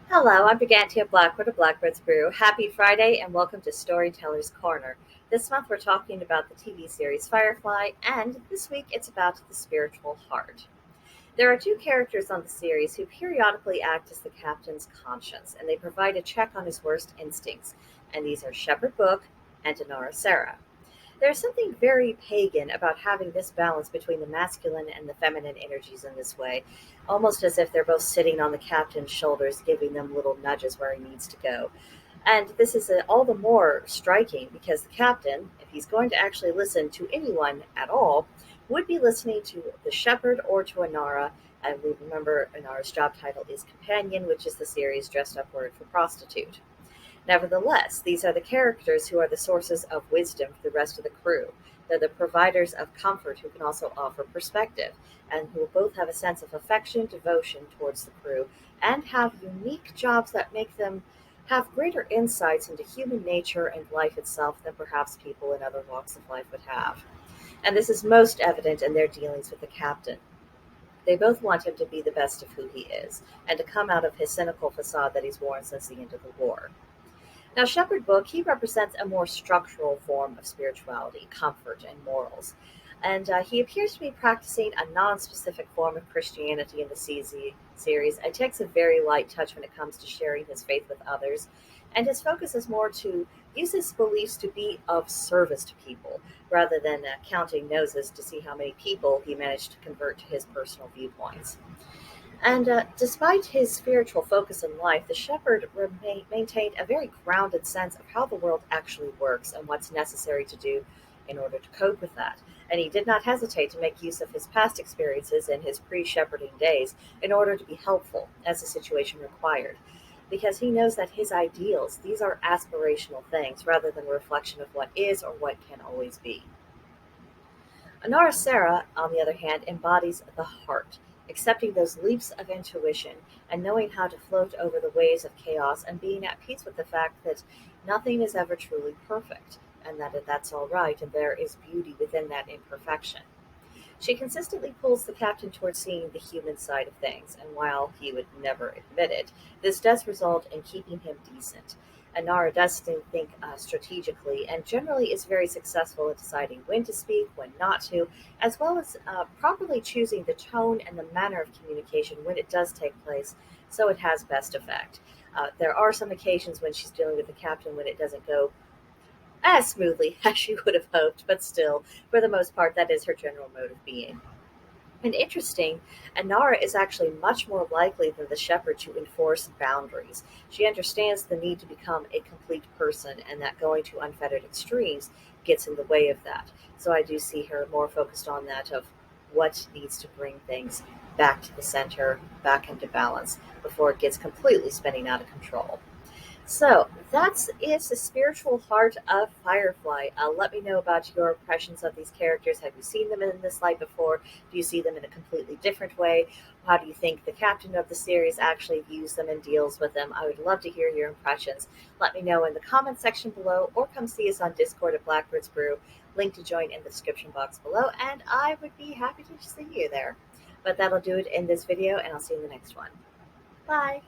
Hello, I'm BrigantiaBlackbird of Blackbird's Brew. Happy Friday and welcome to Storyteller's Corner. This month we're talking about the TV series Firefly, and this week it's about the spiritual heart. There are two characters on the series who periodically act as the captain's conscience, and they provide a check on his worst instincts, and these are Shepherd Book and Inara Sarah. There's something very pagan about having this balance between the masculine and the feminine energies in this way, almost as if they're both sitting on the captain's shoulders, giving them little nudges where he needs to go. And this is all the more striking because the captain, if he's going to actually listen to anyone at all, would be listening to the shepherd or to Inara. And we remember Inara's job title is companion, which is the series' dressed up word for prostitute. Nevertheless, these are the characters who are the sources of wisdom for the rest of the crew. They're the providers of comfort who can also offer perspective, and who will both have a sense of affection, devotion towards the crew, and have unique jobs that make them have greater insights into human nature and life itself than perhaps people in other walks of life would have. And this is most evident in their dealings with the captain. They both want him to be the best of who he is, and to come out of his cynical facade that he's worn since the end of the war. Now, Shepherd Book, he represents a more structural form of spirituality, comfort, and morals. And he appears to be practicing a non-specific form of Christianity in the series, and takes a very light touch when it comes to sharing his faith with others. And his focus is more to use his beliefs to be of service to people, rather than counting noses to see how many people he managed to convert to his personal viewpoints. And despite his spiritual focus in life, the shepherd maintained a very grounded sense of how the world actually works and what's necessary to do in order to cope with that. And he did not hesitate to make use of his past experiences in his pre-shepherding days in order to be helpful as the situation required. Because he knows that his ideals, these are aspirational things rather than a reflection of what is or what can always be. Inara Sarah, on the other hand, embodies the heart, accepting those leaps of intuition and knowing how to float over the waves of chaos and being at peace with the fact that nothing is ever truly perfect, and that that's all right, and there is beauty within that imperfection. She consistently pulls the captain towards seeing the human side of things, and while he would never admit it, this does result in keeping him decent. Inara does think strategically and generally is very successful at deciding when to speak, when not to, as well as properly choosing the tone and the manner of communication when it does take place so it has best effect. There are some occasions when she's dealing with the captain when it doesn't go as smoothly as she would have hoped, but still, for the most part, that is her general mode of being. And interesting, Inara is actually much more likely than the shepherd to enforce boundaries. She understands the need to become a complete person, and that going to unfettered extremes gets in the way of that. So I do see her more focused on that of what needs to bring things back to the center, back into balance, before it gets completely spinning out of control. So that's the spiritual heart of Firefly. Let me know about your impressions of these characters. Have you seen them in this light before? Do you see them in a completely different way? How do you think the captain of the series actually views them and deals with them? I would love to hear your impressions. Let me know in the comment section below, or come see us on Discord at Blackbird's Brew. Link to join in the description box below, and I would be happy to see you there. But that'll do it in this video, and I'll see you in the next one. Bye!